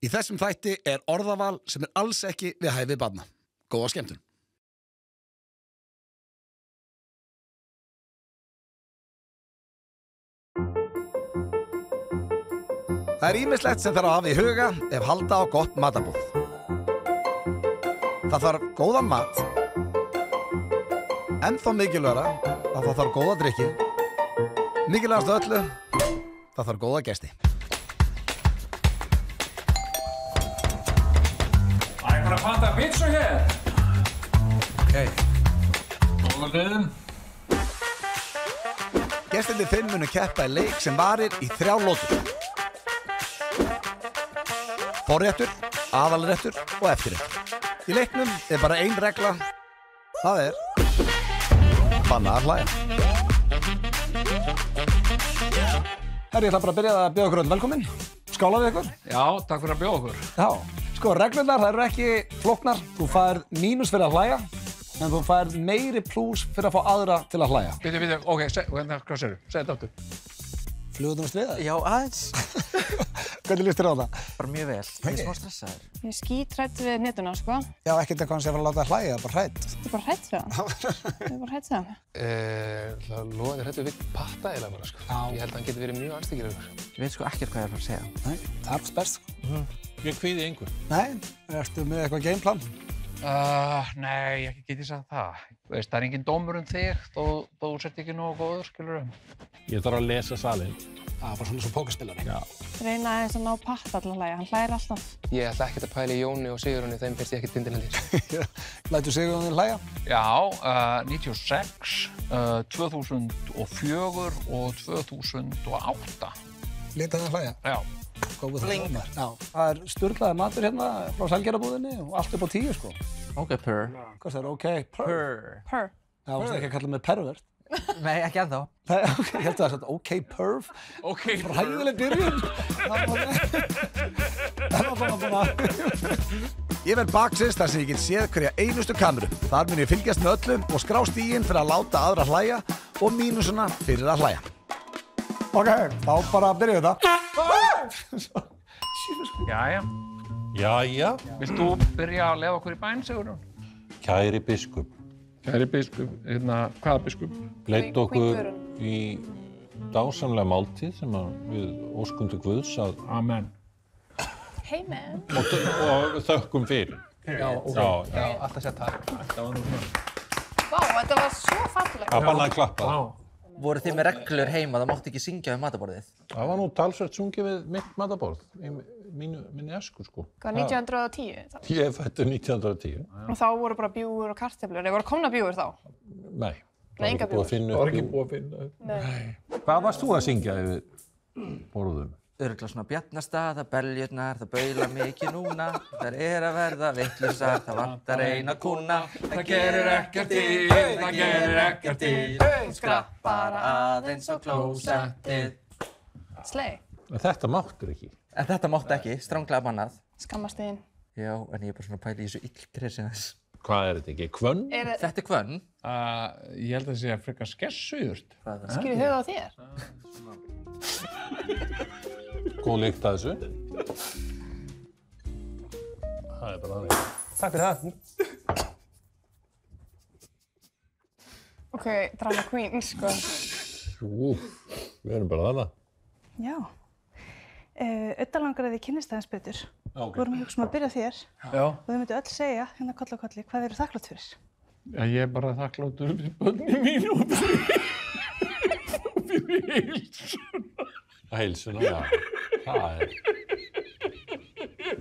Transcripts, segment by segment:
Í þessum þætti orðaval sem alls ekki við hæfi barna. Góða skemmtun. Það ýmislegt sem þarf að hafa í huga ef halda á gott matarborð. Það þarf góðan mat, ennþá mikilvægara að það þarf góða drykki, mikilvægast af öllu, það þarf góða gesti. Ég bara að panta pizza hér. Góða leiðum. Gestirnir 5 munu keppa í leik sem varir í 3 lotur. Forréttur, aðalréttur og eftirréttur. Í leiknum bara ein regla. Það bannað að hlæja. Herri, ég ætla bara að byrja að bjóða okkur öll velkomin. Skála við ykkur. Já, takk fyrir að bjóða okkur. Já, sko, reglurnar það eru ekki flóknar. Þú fær mínus fyrir að hlæja, en þú fær meiri plús fyrir að fá aðra til að hlæja. Bíddu, ok, hvað segirðu? Segðu þetta aftur. Flugðumst við það? Já, aðeins. Hvernig líst þér á það? Bara mjög vel. Ég er smá stressaður. Ég er skítrædd við netuna, sko. Já, ekkert eitthvað sem ég var að láta að hlæja, bara hrædd. Ég er bara hrædd við hann. Ég er bara hrædd við hann. Það loðið hræddur við patta eiginlega bara, sko. Ég held að hann geti verið mjög anstíkilegur. Ég veit sko ekkert hvað ég er að fara að segja. Nei, það er best, sko. Ég kvíði engu. Nei, ertu með eitthvað gameplan? Nei, ekki get ég sagt það. Veist, það er engin dómur þig, þó þú sért ekki nógu góður, skilurðu. Ég þarf að lesa salinn. Það bara svona svo pókerspilari. Já. Reyna aðeins að ná patta til að hlæja. Hann hlægir alltaf. Ég ætla ekkert að pæla í Jóni og Sigurunni, þeim finnst ég ekkert fyndinlegir. Lætur Sigurðan hlæja? Já, 96, 2004 og 2008. Lítið hann hlæja? Já. Góð það. Já. Það sturlaði matur hérna frá Sælgerðarbúðinni og allt upp á 10, sko. Ok, purr. Hvað það ok? Purr. Purr. Já, varstu ekki að kalla mig pervert? Nei, ekki ennþá. Nei, ok, ég held að það er svona ok, perv. Ok, Ræðileg byrjun. Ég verð baksins þar sem ég get séð hverja einustu kameru. Þar mun ég fylgjast með öllum og skrá stíginn fyrir að láta aðra hlæja og mínusuna fyrir að hlæja. Ok, þá bara byrjuðu þetta. Jæja. Jæja, Vilt þú byrja að leiða okkur í bæn, Sigurjón? kæri biskup. Kæri biskup, hvaða biskup? Leitt okkur í dásamlega máltíð sem við óskum til Guðs að Amen. Hey, man. og þökkum fyrir. Já, ok. Já, Alltaf sér takk. Það var nú svona. Vá, þetta var svo fallegt. það bannað að klappa. Voru þið með reglur heima, það mátti ekki syngja við matarborðið? Það var nú talsvert sungið við mitt matarborð í minni esku, sko. Hvað, 1910? þá? Ég er fættur 1910. Og þá voru bara bjúgur og kartöflur. Eða voru komna bjúgur þá? Nei, Nei, engar búið að finna upp. búið að finna upp. Nei. Hvað varst þú að syngja yfir borðum? Öruglega svona bjarnastað, það beljurnar, það baula mikið núna. Það er að verða vittlusar, það vantar eina kúna. Það gerir ekkert til, það gerir ekkert til. Skrapp bara aðeins á klósettið. Slay. Þetta máttur ekki. En þetta mátti ekki, stránglega bannað. Skammast þín. Já, en ég er bara svona að pæla í þessu illgressi þess. Hvað er þetta ekki? Hvönn? Þetta er hvönn. Ég held að það sé að frekar skessuðurt. Hvað er það? Skilur höfuð á þér? Góð lykt að þessu. Það er bara þannig. Takk fyrir það. Ok, drama queen, sko. Við erum bara þannig. Já. Ödda langar að þið kynnist aðeins betur. Ok. Við vorum að hugsa að byrja á þér Já. og þið myndu öll segja, hérna koll á kolli, hvað þið eru þakklátt fyrir. Já, ég er bara þakkláttur fyrir börnin mín og fyrir heilsuna. Heilsuna, já.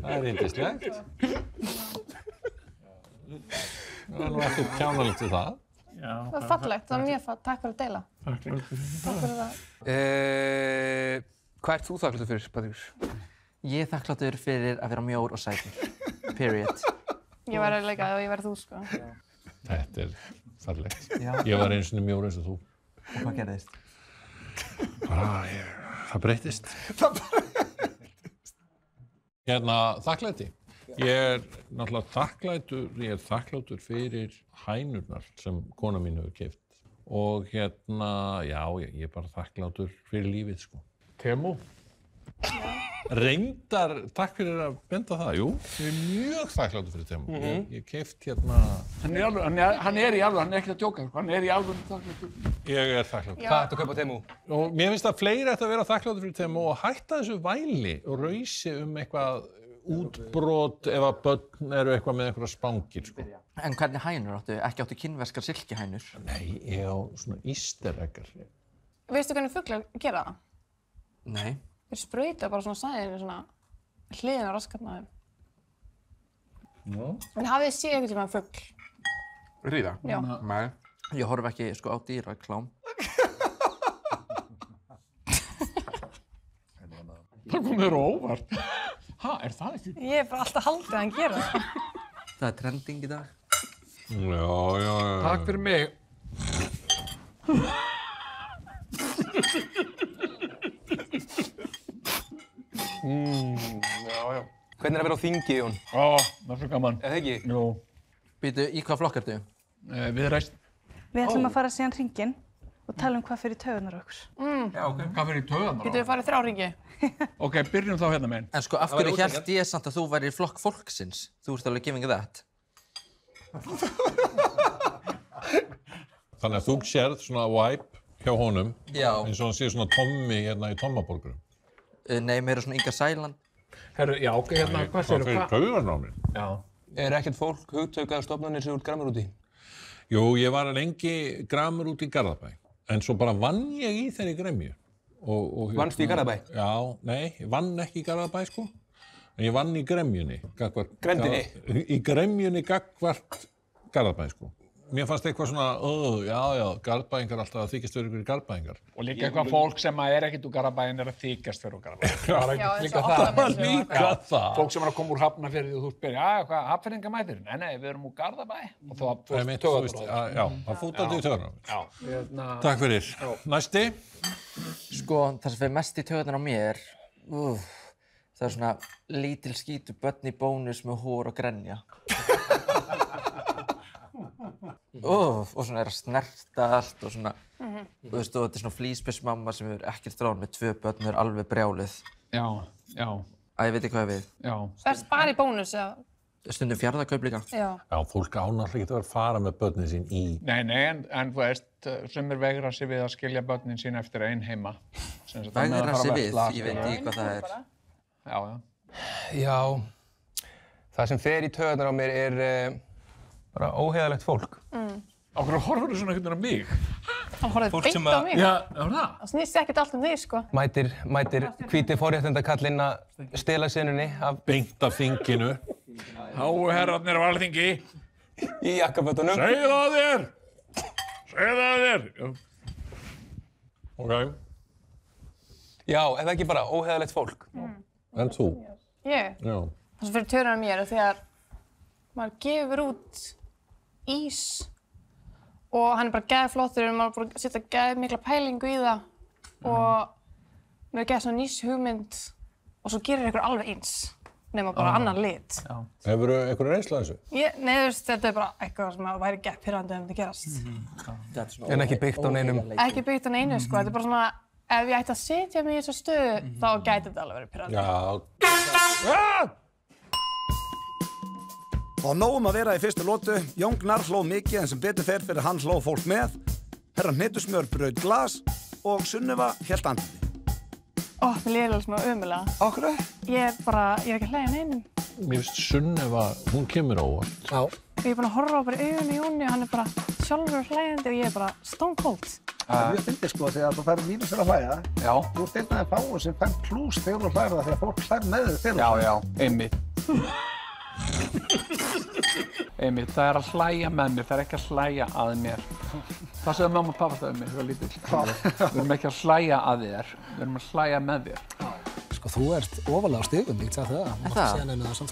Það er yndislegt. Það er nú ekkert kjánalegt við það. Já. Það var fallegt, það var mjög fallegt. Takk fyrir að deila. Þakkláttur fyrir Takk fyrir það. Hvað ert þú þakkláttur fyrir, Patríus? Ég er þakkláttur fyrir að vera mjór og sætur. Period. Ég var að leika og ég var þú, sko. Þetta er farlegt. Já. Ég var einu sinni mjór eins og þú. Og hvað gerðist? Það breyttist. Hérna, þakklæti. Ég er náttúrulega þakklátur fyrir hænurnar sem kona mín hefur keypt. Og hérna, já, ég er bara þakklátur fyrir lífið, sko. Temu. Reyndar, takk fyrir að benda það, jú, ég er mjög þakkláttur fyrir Temu. Ég keypt hérna... Hann er í alveg, hann er ekkert að djóka, hann er í alveg þakkláttur. Ég er þakkláttur. Hvað ertu að kaupa á Temu? Og mér finnst að fleiri ættu að vera þakkláttur fyrir Temu og hætta þessu væli og rausi eitthvað útbrot ef að börn eru eitthvað með einhverja spangir, sko. En hvernig hænur áttu? Ekki áttu kínverskar silkihænur? Nei, ég á svona easter eggar. Veistu hvernig fuglar gera það? Nei. Þeir sprauta bara svona sæðinu svona hliðin á raskatna þeim. En hafið þið séð einhvern tímann fugl? Ríða? Já. Nei. Ég horf ekki sko á dýraklám. Það kom þér á óvart. Er það ekki? Ég er bara alltaf haldið að hann gera það. Það er trending í dag. Já. Takk fyrir mig. Já. Hvernig er að vera á þingi, Jón? Það er svo gaman. Eða ekki? Jú. Býtu, í hvað flokk ertu? Viðreisn. Við ætlum að fara síðan hringinn og tala hvað fyrir taugarnar á okkur. Já, ok. Hvað fyrir í taugarnar á? Getum við farið 3 hringi? Ok, byrjum þá hérna meginn. En sko, af hverju hélt ég samt að þú væri í flokk fólksins? Þú ert alveg giving that. Þannig að þú sérð svona vibe hjá honum. Já. Eins og hann sé svona Tommi hérna í Tommaborgurum. Nei, meira svona Inga Sæland. Herru, já, ok, hérna, hvað segirðu? Hvað fyrir taugarnar á mér? Já. Er ekkert fólk hugtaukaðar stofnanir sem út gramur út í? Jú, ég var lengi gramur út í Garðabæ. En svo bara vann ég í þeirri gremju. Vannstu í Garðabæ? Já, nei, ég vann ekki í Garðabæ, sko. En ég vann í gremjunni. Grendinni? Í gremjunni gagnvart Garðabæ, sko. Mér fannst eitthvað svona, Garðbæingar alltaf að þykjast fyrir ykkur Garðbæingar. Og líka eitthvað fólk sem er ekkert úr Garðabæinn er að þykjast fyrir úr Garðabæinn. Já, Líka eins og það. Álftanes. Líka það. Fólk sem er að koma úr Hafnarfirði og þú spyrir, hvað, Hafnfirðingar mætir? Nei, við erum úr Garðabæ. Og þá Einmitt, þú veist, já, það fútandi í taugarnar á mér. Já. Takk fyrir. Næsti. Sko, það sem fer mest í taugarnar á mér, það er svona lítil skítu börn í bónus með hór og grenja. Og svona er að snerta allt og svona, þú veist, og þetta er svona flíspissmamma sem hefur ekkert ráð með 2 börn og er alveg brjálið. Já. Æ, ég veit ekki hvað ég við. Já. Það er bara í bónus, eða? Stundum fjarðarkaup líka. Já. Já, fólk ánáttúrulega getur að fara með börnin sín í... Nei, en þú veist, sumir veigra sig við að skilja börnin sín eftir ein heima. Veigra sig við, ég veit ekki hvað það er. Já. Það sem fer í taugarnar á mér er bara óheiðalegt fólk. Á hverju horfur þú svona einhvern veginn á mig? Hann horfði beint á mig. Já, það? Það snýst ekkert allt þig, sko. Mætir hvíti forréttindakallinn að stela senunni af... Beint af þinginu. Háu herrarnir á Alþingi. Í jakkafötunum. Segðu það þér! Ok. Já, eða ekki bara óheiðalegt fólk. En þú? Ég? Já. Það sem fyrir taugarnar á mér er þegar maður gefur út ís og hann er bara geðflottur og maður bara setja geðmikla pælingu í það og maður geða svona nýs hugmynd og svo gerir ykkur alveg eins nema bara annan lit. Hefurðu einhverju reynslu af þessu? Nei, þú veist, þetta er bara eitthvað sem væri geðpirrandi ef þetta gerast. En ekki byggt á neinum. Ekki byggt á neinu, sko. Þetta er bara svona, ef ég ætti að setja mig í þessa stöðu, þá gæti þetta alveg verið pirrandi. Já. Og nógum að vera í fyrstu lotu, Jón Gnarr hló mikið en sem betur fer fyrir hann hló fólk með, herra Hnetusmjör braut glas og Sunniva hélt andliti. Mér líður alveg smá ömurlega. Okkur? Ég er ekki að hlæja neinum. Mér finnst Sunniva, hún kemur á óvart. Já. Ég er búin að horfa á bara augun í Jóni og hann er bara sjálfur hlæjandi og ég er bara stone cold. Það er mjög fyndið sko þegar þú færir mínus fyrir að hlæja. Já. Þú ert einn af þeim fáum sem fær plús þegar þú hlærir það því að fólk hlær með þig fyrir. Já, einmitt. Einmitt, það er að hlæja með mér, það er ekki að hlæja að mér. Það sögðu mamma og pappa það mér, þegar lítill. Við erum ekki að hlæja að þér, við erum að hlæja með þér. Sko þú ert ofalega á stigum, ég sagði það. Er það?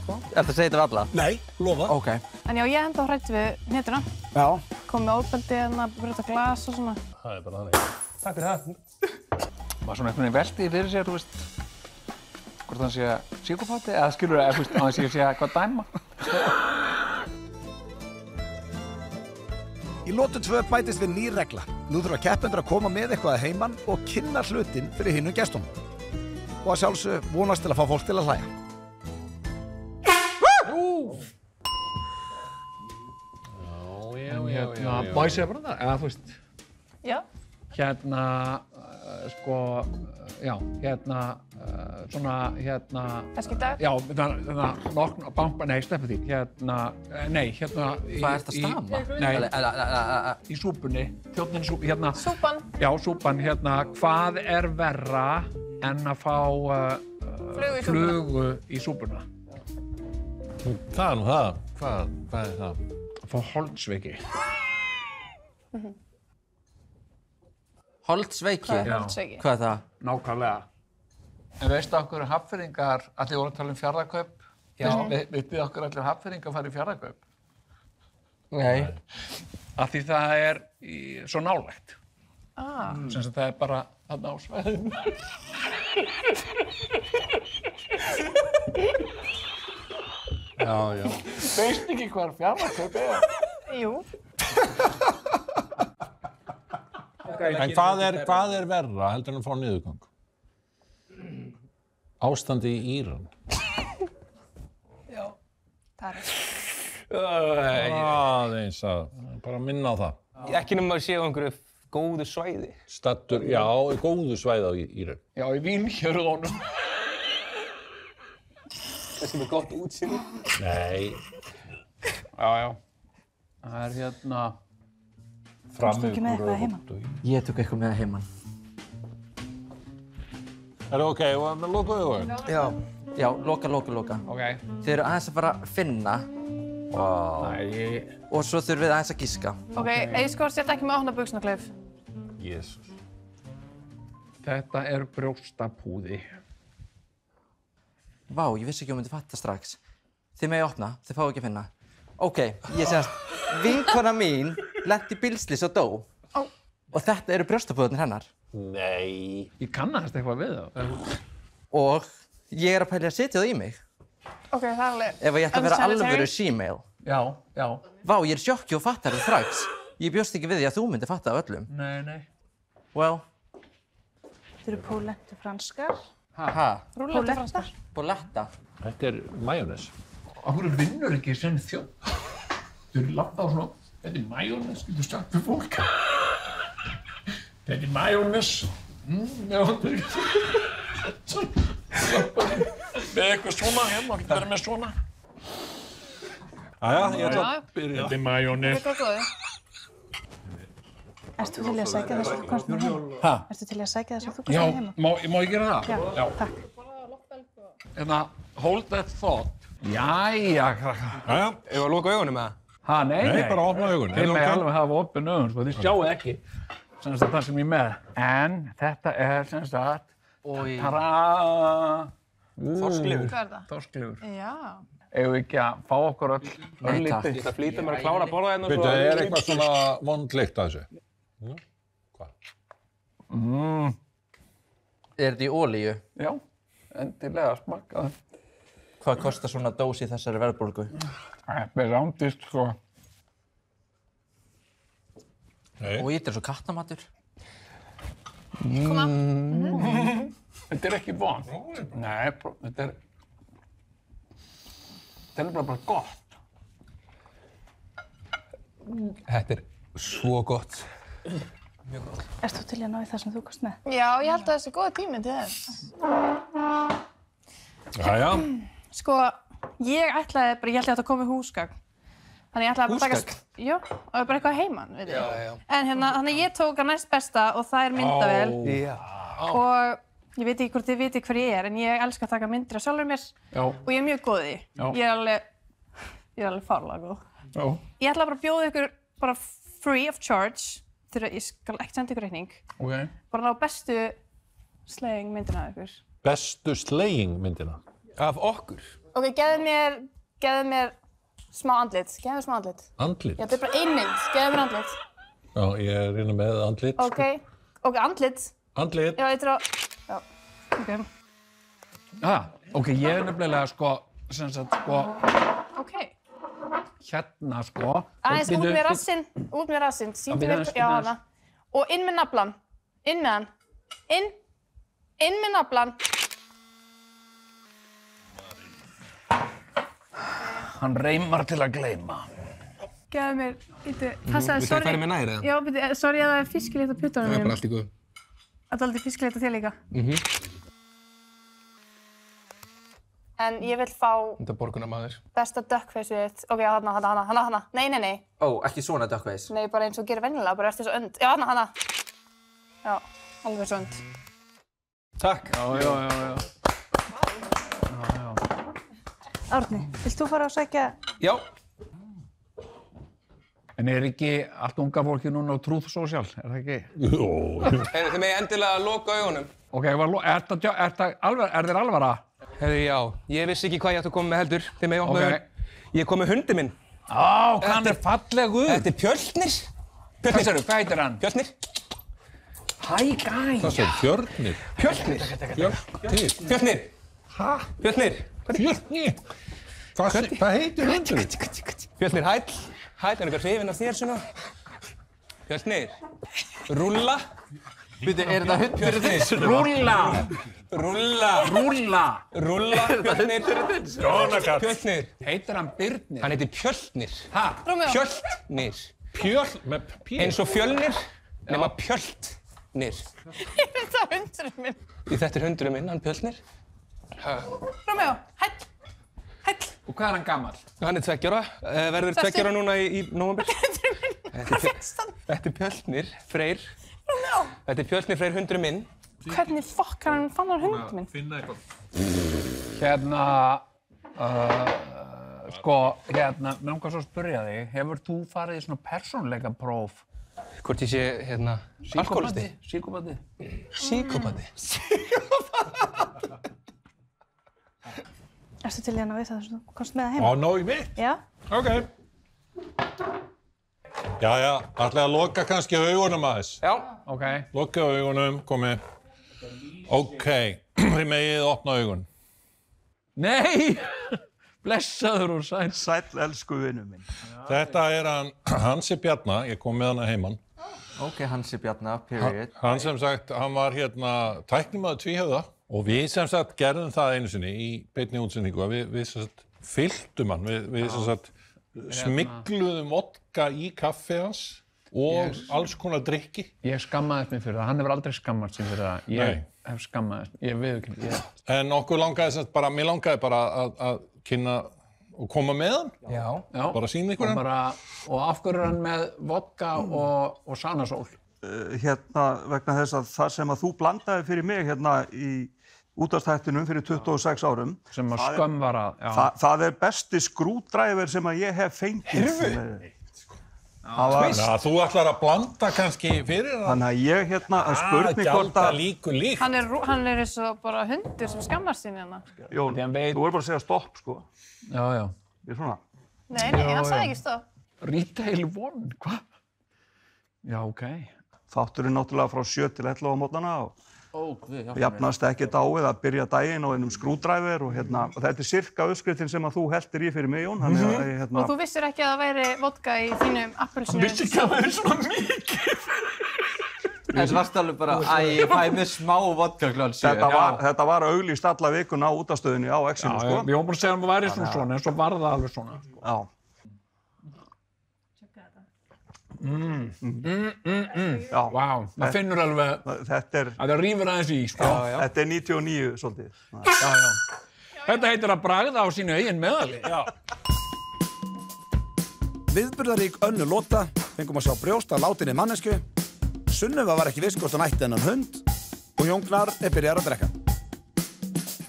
Sko. Ertu að segja þetta við alla? Nei, lofa. Ok. En já, ég enda á hrætt við hnetuna. Já. Kom með ofbeldi hérna, brjóta glas og svona. Það er bara þannig. Takk fyrir það. Var svona einhvern veginn veltið fyrir sér, þú veist, hvort hann sé psykópati, eða skilur það, þú veist, á þess að ég sé hvað dæma. Í lotu 2 bætist við ný regla. Nú þurfa keppendur að koma með eitthvað að heiman og kynna hlutinn fyrir hinnum gestunum. og að sjálfsög vonast til að fá fólk til að hlæja. Má ég segja bara það? Eða þú veist, Já. hérna, Kannski í dag? já, nei, sleppu því, Hvað ertu að stama? Nei, í súpunni, þjónninn súpu, Súpan. Já, súpan, hvað er verra en að fá flugu í súpuna? Það er nú það. Hvað er það? Að fá holdsveiki. Holdsveiki? Holdsveiki. Hvað er það? Nákvæmlega. En veistu okkur Hafnfirðingar, allir voru að tala fjarðarkaup? Já. Vitið okkur allir Hafnfirðingar fara í fjarðarkaup? Nei. Af því það er svo nálægt. Sem sagt það er bara þarna á svæðinu. Já. Veist ekki hvað fjarðarkaup er? Jú. En hvað er verra heldur en að fá niðurgang? Ástandi í Íran. Já. Það er Aðeins að bara minna á það. Ekki nema að séu einhverju góðu svæði. Stattur, já, góðu svæði á Íran. Já, í Vínhjörðunum. Það sem er gott útsýni. Nei. Já. Það er Varstu ekki með eitthvað að heiman? Ég tók eitthvað með að heiman. Er það ok, og með loka augun? Já, loka. Ok. Þið eru aðeins að fara að finna og svo þurfum við aðeins að giska. Ok, Eiskór, setja ekki með opna buxnaklauf. Jesus. Þetta er brjóstapúði. Vá, ég vissi ekki að ég myndi fatta strax. Þið megi opna, þið fáu ekki að finna. Ok, ég segast, vinkona mín lenti í bílslys og dó. Og þetta eru brjóstapúðarnir hennar. Nei. Ég kannast eitthvað við það. Og ég er að pæla að setja það í mig. Ok, það er alveg... Ef ég ætti að vera alvöru she-mail. Já. Vá, ég er í sjokki og fattar það strax. Ég bjóst ekki við því að þú myndir fatta af öllum. Nei. Well. Þetta eru pólentu franskar. Rúlletta franskar. Boletta. Þetta er majónes. Akkur vinnur ekki sem þjóð. Þú eru labba á svona, þetta er majónes, getur sagt fyrir fólk. Þetta er majónes. Já, þetta er ekki svona. Með eitthvað svona hérna, getur verið með svona. Jæja, ég ætla að byrja. Þetta er majónes. Þetta er góði. Ertu til í að sækja þess að þú komst með heima? Hæ? Ertu til í að sækja þess að þú komst Já, með heima? má ég gera það? Já, takk. Hold that thought. Jæja, krakkar. Jæja. Ef að loka augunum með það? Nei. Nei, bara opna augun. Þið með alveg hafa opin augun, sko, þið sjáu ekki. Sem sagt það sem ég er með. En þetta er sem sagt... Tara! Þorsklifur. Hvað er það? Þorsklifur. Já. Eigum við ekki að fá okkur öll örlítið? Ég ætla að flýta mér að klára að borða hérna og svo... Veitu, er eitthvað svona vond lykt af þessu? Hvað? Er þetta í olíu? Já, endilega smakka það. Hvað kostar svona dós í þessari verðbólgu? Þetta er rándist, sko. Og þetta er svo kattamatur. Koma. Þetta er ekki vond. Nei, þetta er bara gott. Þetta er svo gott. Ertu þú til í að ná í það sem þú komst með? Já, ég held að það sé góð tími til þess. Jæja. Sko, ég ætlaði að koma með húsgagn. Þannig ég ætlaði að taka... Húsgagn? Já, og bara eitthvað heiman, veit ég. Já. En þannig ég tók að næst besta og það er myndavél. Já. Og ég veit ekki hvort þið vitið hver ég er, en ég elska að taka myndir af sjálfur mér. Já. Og ég er mjög góð í því. Já. Ég er alveg fárlega góð. Já. Ég ætla bara að bjóða ykkur bara free of charge. Ég skal ekki senda ykkur reikning. Ok. Bara ná bestu sleging myndina af ykkur. Bestu sleging myndina? Af okkur? Ok, gefðu mér smá andlit. Gefðu mér smá andlit. Andlit? Já, þetta er bara ein mynd. Gefðu mér andlit. Já, ég er innan með andlit. Ok, andlit. Andlit? Já, ég trá... Já, ok. Ok, ég er nefnilega, sko, sem sagt, sko... Ok. Hérna, sko... Aðeins út með rassinn. Sýndu mér... Já, hana. Og inn með naflann. Inn með hann. Inn með naflann. Hann reymar til að gleyma. Gefðu mér, passaði, Viltu að færa mér nær eða? Já, sorry að það fiskilykt á puttunum Það bara allt í góðu. Það aldrei fiskilykt á þér líka. En ég vil fá Þetta borgunarmaður. besta duckface-ið þitt. Ok, hana. Nei. Ó, ekki svona duckface. Nei, bara eins og gerir venjulega, bara eftir svo önd. Já, hana. Já, alveg svo önd. Takk. Já. Árni, vilt þú fara að sækja? Já. En ekki allt unga fólki núna á Truth Social, það ekki? Jó. Þið megið endilega loka augunum. Ok, er þér alvara? Heyrðu, já. Ég vissi ekki hvað ég ætti að koma með heldur. Þið megið opna augun. Ég kom með hundinn minn. Hann er fallegur. Þetta er Pjölnir. Hvað sagðirðu, hvað heitir hann? Pjölnir. Hæ, gæja. Það svo Fjörnir. Pjölnir. Fjörnir. Pjölnir. Hæ? Pjölnir. Fjörnir? Hvað heitir hundur? Pjölnir, hæll. Hæll, er eitthvað hrifinn af þér svona? Pjölnir. Rúlla. Býtu, er þetta hundur þinn? Rúlla, Pjölnir. Pjölnir. Heitir hann Birnir? Hann heitir Pjölnir. Hæ? Pjölnir. Með P. Eins og Fjölnir, nema Pjölnir. Þetta er hundurinn minn. Þetta er hundurinn minn, hann Pjölnir. Rómeó, hæll. Og hvað er hann gamall? Hann er 2 ára, verður 2 ára núna í nóvember. Þetta er Pjölnir Freyr. Rómeó. Þetta er Pjölnir Freyr, hundurinn minn. Hvernig fokk hann fann hann hundurinn minn? Finna eitthvað. Mig langar svo að spyrja þig, hefur þú farið í svona persónuleikapróf? Hvort ég sé, alkoholisti? Síkópati? Síkópati. Ertu til í hann að vita þess að þú komst með það heim? Á, nóg í mitt? Já. Ok. Jæja, ætlaði að loka kannski augunum aðeins. Já. Ok. Loka augunum, komið. Ok, þið megið opna augun. Nei! Blessaður og sæl. Sæll, elsku vinur minn. Þetta er hann, Hansi Bjarna, ég kom með hann að heiman. Ok, Hansi Bjarna, period. Hann sem sagt, hann var tæknimaður tvíhöfða og við sem sagt gerðum það einu sinni í beinni útsendingu að við sem sagt fylltum hann, við sem sagt smygluðum vodka í kaffi hans og alls konar drykki. Ég skammaðist mig fyrir það, hann hefur aldrei skammast sig fyrir það. Ég hef skammaðist, ég viðurkenni. En okkur langaði sem sagt bara, mér langaði bara að kynna og koma með hann. Já. Bara sýna ykkur hann. Og af hverju er hann með vodka og Sanasól? Vegna þess að það sem að þú blandaði fyrir mig í útvarpsþættinum fyrir 26 árum. Sem að skömm var að, já. Það er besti skrúdræver sem að ég hef fengið. Þannig að þú ætlar að blanda kannski fyrir hann. Þannig að ég að spurt mig hvort að líku líkt. Hann er eins og bara hundur sem skammast sín hérna. Jón, þú bara að segja stopp, sko. Já. Ég er svona. Nei, hann sagði ekki stopp. Retail one, hvað? Já, ok. Þátturinn náttúrulega frá 7 til 11 á mótnana og jafnast ekkert á við að byrja daginn á einum skrúdræver og þetta er sirka uppskriftin sem að þú heldur í fyrir mig, Jón. Og þú vissir ekki að það væri vodka í þínum appelsínu? Vissi ekki að það er svona mikið. Þess varst alveg bara, ég fæ mér smá vodka klón 7. Þetta var auglýst alla vikuna á útastöðinni á X-inu, sko. Ég var bara að segja að það væri svona, en svo var það alveg svona. Já. Já, maður finnur alveg að það rífur aðeins í, sko. Þetta er 99 svolítið. Já. Þetta heitir að bragða á sínu eigin meðali. Já. Viðburðarík önnur lota, fengum að sjá brjóst af látinni mannesku. Sunneva var ekki viss hvort hann ætti þennan hund og Jón Gnarr byrjaður að drekka.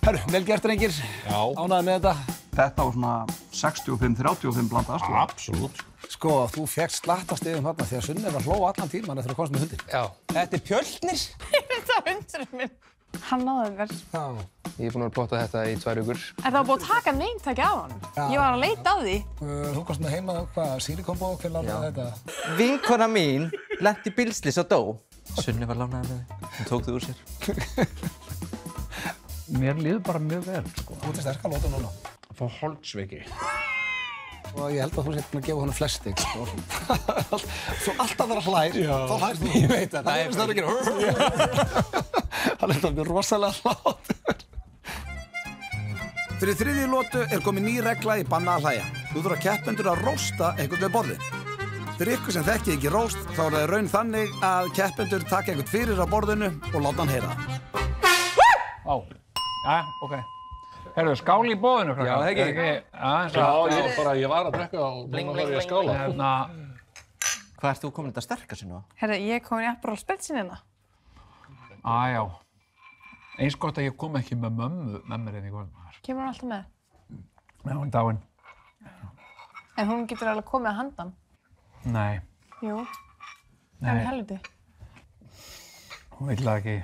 Herru, vel gert, drengir. Já. Ánægði með þetta. Þetta var svona 65-35 blandast. Absolutt. Sko, þú fékkst slattarstigum þarna því að Sunneva hló allan tíman eftir að komast með hundinn. Já. Þetta er Pjölnir. Þetta er hundurinn minn. Hann náði mér. Já. Ég er búinn að plotta þetta í 2 vikur. En það var búið að taka neintaki á hann. Ég var að leita að því. Þú komst með heima sílikonbó, hver lánaði þetta? Vinkona mín lenti í bílslys og dó. Sunneva lánaði með þig. Hún tók þig úr sér. Mér líður bara mjög vel, sko. Þú ert sterk að lóta núna. Fá holdsveiki. Og ég held að þú sért að gefa honum flest stig, sko. Svo alltaf þegar hlær, þá hlær þú. Ég veit það. Það er það ekki. Hann er þetta mjög rosalega hlátur. Fyrir þriðju lotu komin ný regla í banna að hlæja. Þú þurfa keppendur að rósta einhvern við borðið. Fyrir ykkur sem þekki ekki róst, þá það raun þannig að keppendur taka einhvern fyrir á borðinu og láta hann heyra það. Ok. Herðu, skáli í boðinu, krakkar. Já, það ekki. Ég var að drekka og núna var ég að skála. Hvað ert þú komin þetta sterkar sinna? Herra, ég er komin í Aperol Spritzinina. Já. Eins gott að ég kom ekki með mömmu með mér í kvöld. Kemur hún alltaf með? Já, hún er dáin. En hún getur alveg komið að handan. Nei. Jú. Það er helviti. Hún vill það ekki.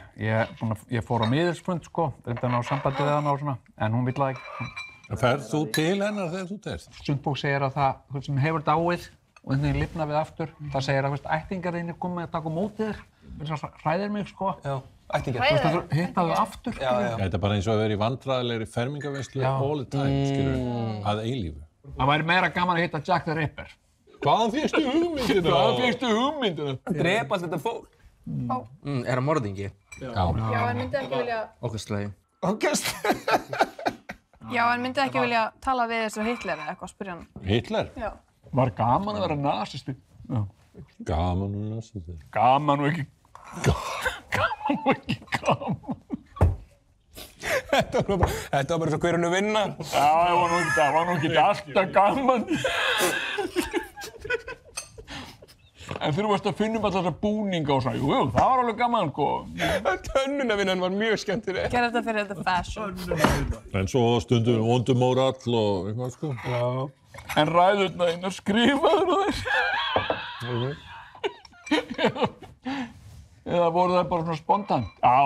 Ég fór á miðilsfund, sko. Reyndi að ná sambandi við hana og svona. En hún vill það ekki. Ferð þú til hennar þegar þú deyrð? Sundbók segir að það sem hefur dáið og einhvern veginn lifna við aftur, það segir að ættingar þínir komið að taka á móti þér. Það hræðir mig, sko. Já, ættingjar. Þú hittaðu aftur. Já. Þetta er bara eins og að vera í vandræðilegri fermingaveislu all the time, skilur, að eilífu. Það væri meira gaman að hitta Jack the Ripper. Hvaðan fékkstu hugmyndina? Drepa allt þetta fólk. Er það morðingi? Já, en myndi ekki vilja... Ógeðslega. Já, en myndi ekki vilja tala við þessu Hitler eða eitthvað, spyrja hann. Hitler? Já. Var gaman að vera nasisti. Gaman og nasisti. Gaman og ekki gaman. Þetta var bara svo hver hann vinna. Já, það var nú ekki alltaf gaman. En þegar þú varst að finna allar þessa búninga og svona, jú, það var alveg gaman, sko. Hönnunavinnan var mjög skemmtileg. Gerði þetta fyrir þetta fashion. En svo stundum vondumórall og eitthvað, sko. Já. En ræðurnar þínar skrifaður á þér. Eða voru það bara svona spontant? Já,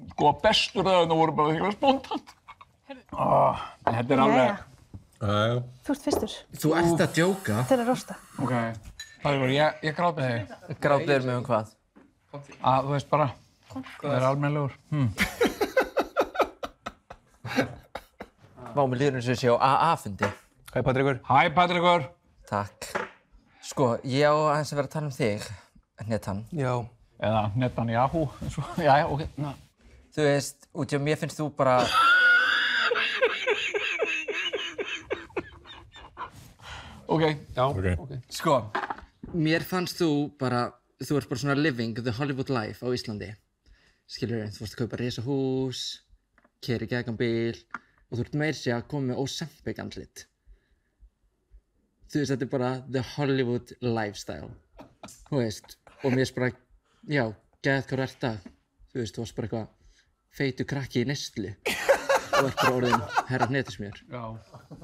sko, bestu ræðurnar voru bara eitthvað spontant. En þetta er alveg... Þú ert fyrstur. Þú ert að djóka? Til að rósta. Ok. Ég grát með þig. Grátið með hvað? Þú veist bara, það er almennilegur. Vá, mér líður eins og ég sé á AA-fundi. Hæ, Patrikur. Hæ, Patrikur. Takk. Sko, ég á aðeins að vera að tala um þig, Netan. Já. Eða Netanyahu, eins og, já, ok. Þú veist, út í að mér finnst þú bara... Ok. Já, ok. Sko, mér fannst þú bara, þú ert bara svona living the Hollywood life á Íslandi. Skilurðu, þú vorst að kaupa risahús, keyra í gegn bíl og þú ert meira sér að koma með Ozempic andlit. Þú veist, þetta er bara the Hollywood lifestyle. Þú veist, og mér finnst bara, já, geðað hvað þú ert að. Þú veist, þú varst bara eitthvað feitu krakki í neyslu og ert bara orðin herra hnetusmjör. Já.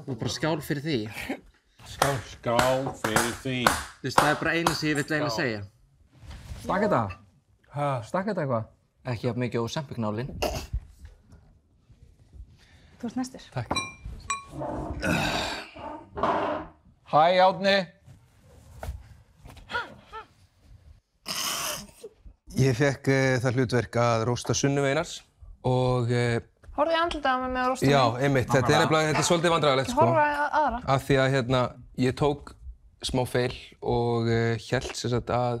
Og bara skál fyrir því. Skál fyrir því. Þú veist, það er bara eina sem ég vill eiginlega segja. Stakk þetta? Stakk þetta eitthvað? Ekki jafn mikið Ozempic-nálin. Þú ert næstur. Takk. Hæ, Árni. Ég fekk það hlutverk að rósta Sunnevu Einars og... Horfðu í andlitið á mig með að rósta mig? Já, einmitt. Þetta er svolítið vandræðalegt, sko. Horfðu á aðra? Af því að, ég tók smá feil og hélt sem sagt að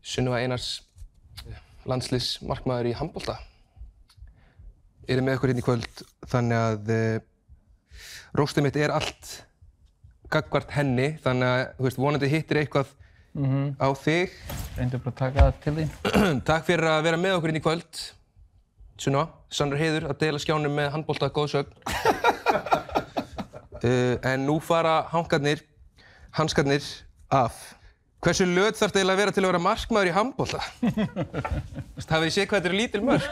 Sunneva Einars landsliðsmarkmaður í handbolta með okkur hérna í kvöld, þannig að róstið mitt er allt gagnvart henni, þannig að, þú veist, vonandi hittir eitthvað á þig. Reyndu bara að taka það til þín. Takk fyrir að vera með okkur hérna í kvöld, Sunneva. Sannur heiður að deila skjánum með handbolta góðsögn. En nú fara hanskarnir af. Hversu löt þarf eiginlega að vera til að vera markmaður í handbolta? Hafið þið séð hvað þetta eru lítil mörk?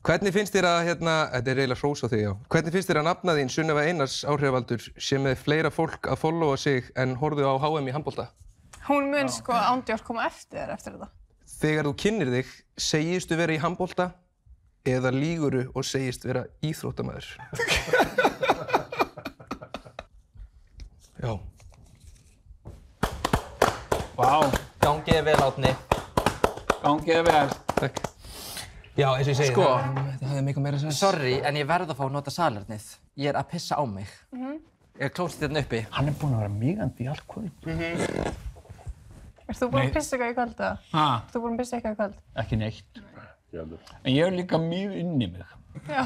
Hvernig finnst þér að, þetta er eiginlega hrós á þig, já. Hvernig finnst þér að nafna þín Sunneva Einars áhrifavaldur sé með fleira fólk að followa sig en horfðu á HM í handbolta? Hún mun sko ándjórs koma eftir þetta. Þegar þú kynnir þig, segistu vera í handbolta eða lýguru og segist vera íþróttamaður? Já. Vá. Gangi þér vel, Árni. Gangi þér vel. Takk. Já, eins og ég segi, sko, það hefði mikið meira sens. Sorry, en ég verð að fá að nota salernnið. Ég er að pissa á mig. Er klósettið hérna uppi? Hann er búinn að vera mýgandi í allt kvöld. Ert þú búinn að pissa eitthvað í kvöld, eða? Ha? Ert þú búinn að pissa eitthvað í kvöld? Ekki neitt. En ég er líka mýg inn í mig. Já.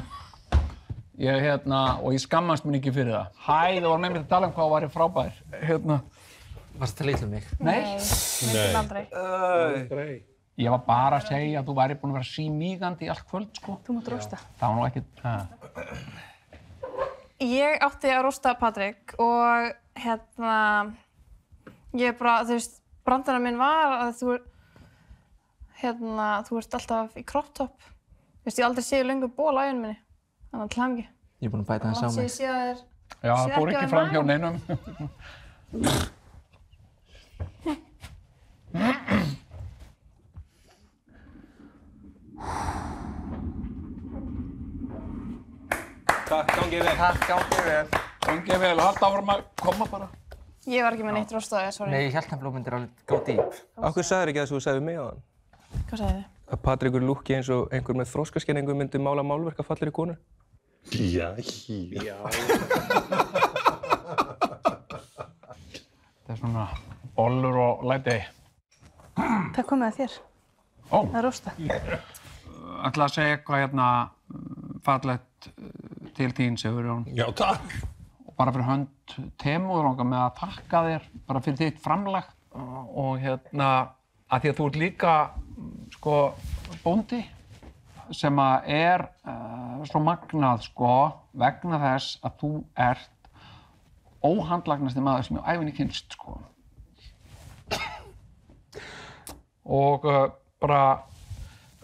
Og ég skammast mér ekki fyrir það. Hæ, það var með mér að tala hvað væri frábær. Varstu að tala illa um mig? Nei. Myndum aldrei. Ég var bara að segja að þú væri búin að vera símígandi í allt kvöld, sko. Þú mátt rósta. Það var nú ekkert... Ég átti að rósta Patrik og ég bara, þú veist, brandarinn minn var að þú ert alltaf í crop top. Þú veist, ég aldrei séð löngu ból á ævinni minni. Þannig að til hamingju. Ég er búin að bæta hans á mig. Ég sé að þér... Já, það fór ekki fram hjá neinum. Takk, gangið vel. Gangið vel, halda áfram að koma bara. Ég var ekki með neitt róstaði, sorry. Nei, ég held að blómyndir alveg go deep. Af hverju sagðir ekki það sem þú sagði við mig á hann? Hvað sagði þið? Að Patrikur lúkki eins og einhver með þroskaskenningu myndi mála málverk af fallegri konu? Já. Það er svona bollur og læti. Það er komið að þér. Ó. Það er rósta. Ætla að segja eitthvað fallegt til þín, Sigurjón. Já, takk. Og bara fyrir hönd Temu langar með að þakka þér bara fyrir þitt framlag og að því að þú ert líka sko bóndi sem að svo magnað sko vegna þess að þú ert óhandlagnasti maður sem ég á ævinni kynnst sko. Og bara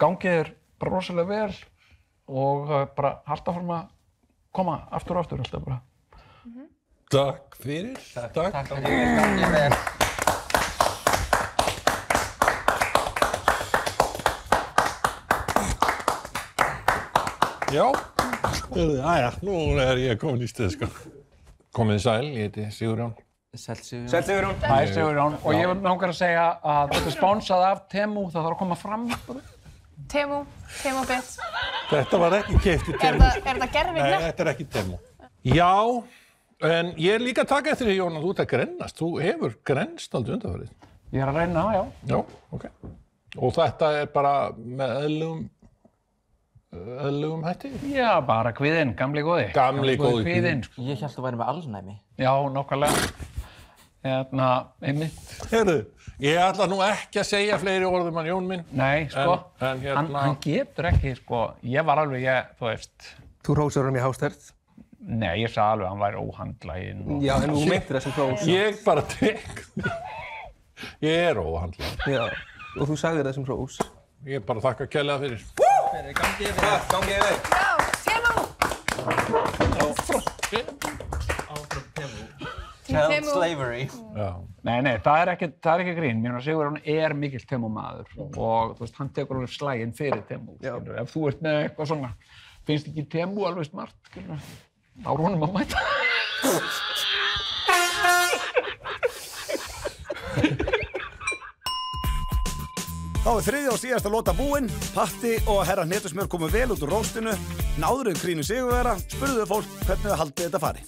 gangið þér bara rosalega vel og bara halda áfram að koma aftur og aftur alltaf bara. Takk fyrir. Takk. Gangið vel. Já. Jæja, nú er ég komin í stuð, sko. Komið sæl, ég heiti Sigurjón. Sæll Sigurjón. Sæll Sigurjón. Hæ Sigurjón. Og ég langar að segja að þetta er sponsað af Temu, það þarf að koma fram bara. Temu Bit. Þetta var ekki keypt í Temu. Er þetta gerfið Nei, þetta er ekki Temu. Já, en ég er líka að taka eftir því, Jón, að þú ert að grennast. Þú hefur grennst aldrei undanfarið. Ég er að reyna, já. Já, ok. Og þetta er bara með eðlugum hætti? Já, bara kviðinn, gamli góði. Gamli góði kviðinn. Sko. Ég hélt þú væri með alnæmi. Já, nákvæmlega. Einmitt. Heyrðu, ég ætla nú ekki að segja fleiri orðum en Jón minn. Nei, sko, En hann getur ekki, sko, ég var alveg, þú veist. Þú hrósar hann í hástærð. Nei, ég sagði alveg að hann væri óhandlaginn. Já, en þú meintir það sem hrós. Ég bara tek. Ég er óhandlaginn. Já, og þú sagðir það sem hrós. Ég bara þakka kærlega fyrir. Gangið vel. Gangið vel. Já, Child slavery. Já. Nei, það er ekki grín. Mér finnst Sigurjón er mikill Temu-maður og þú veist, hann tekur alveg slaginn fyrir Temu. Skilur. Ef þú ert með eitthvað svona, finnst ekki Temu alveg smart, skilur, þá er honum að mæta. Þá er þriðja og síðasta lota búinn. Patti og herra Hnetusmjör komu vel út úr róstinu, náðuruðu grínu sigurvegara, spurðuðu fólk hvernig þau haldið þetta fari.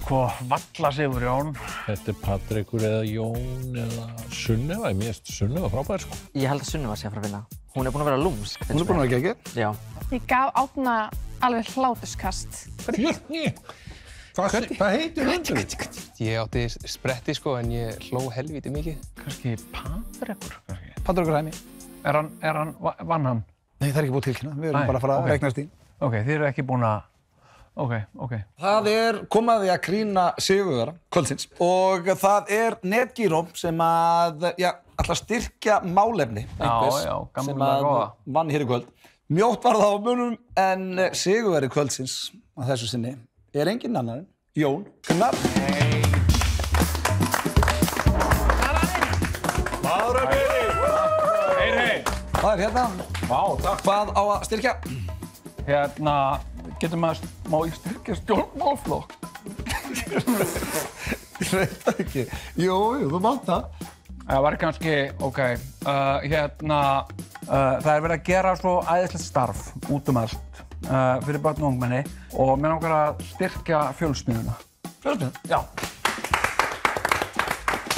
Sko, valla Sigurjón. Þetta er Patrikur eða Jón eða Sunneva. Mér finnst Sunneva frábær, sko. Ég held að Sunneva sé að fara að vinna. Hún er búin að vera lúmsk. Hún er búin að vera geggjuð? Já. Ég gaf Árna alveg hláturskast. Hvað heitir hundurinn? Ég átti spretti, sko, en ég hló helvíti mikið. Kannski Patrikur, kannski. Patrikur Hæmi. Vann hann? Nei, það er ekki búið tilkynna. Við erum bara að fara að reiknast í. Ok, þið eru ekki búin að... Ok. Það er komaði að krýna sigurvegara kvöldsins og það er Netgyro sem ætla að styrkja málefni einhvers sem vann hér í kvöld. Mjótt var það á munum en sigurvegari kvöldsins á þessu sinni er engin annar en Jón Gnarr. Hei. Það er hérna. Vá, takk. Hvað á að styrkja? Má ég styrkja stjórnmálaflokk? Ég veit það ekki. Jú, þú mátt það. Það var kannski, það er verið að gera svo æðislegt starf út allt fyrir börn og ungmenni og mér langar að styrkja fjölsmiðjuna. Fjölsmiðjuna? Já.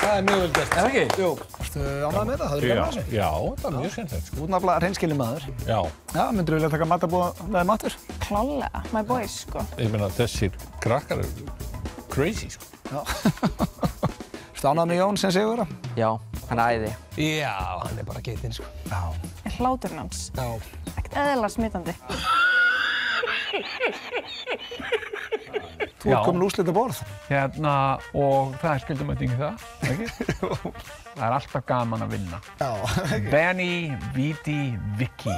Það er mjög vel gert. Er ekki? Jú. Varstu ánægð með það? Það er gaman að þessu. Já, það er mjög skemmtilegt, sko. Þú ert nafnilega hreinskilinn maður. Já. Já, myndirðu vilja taka matarboð með matur? Klárlega, my boys, sko. Ég meina, þessir krakkar eru crazy, sko. Já. Stánað með Jón sem sigurvegara? Já, hann er æði. Já, hann er bara geitinn, sko. Já. Hláturinn hans. Já. Ekkert eðlilega smitandi. Þú ert komin úrslita borð. Og það er skuldumæting í það, ekki? Það er alltaf gaman að vinna. Já. Benny, Viti, Vicky.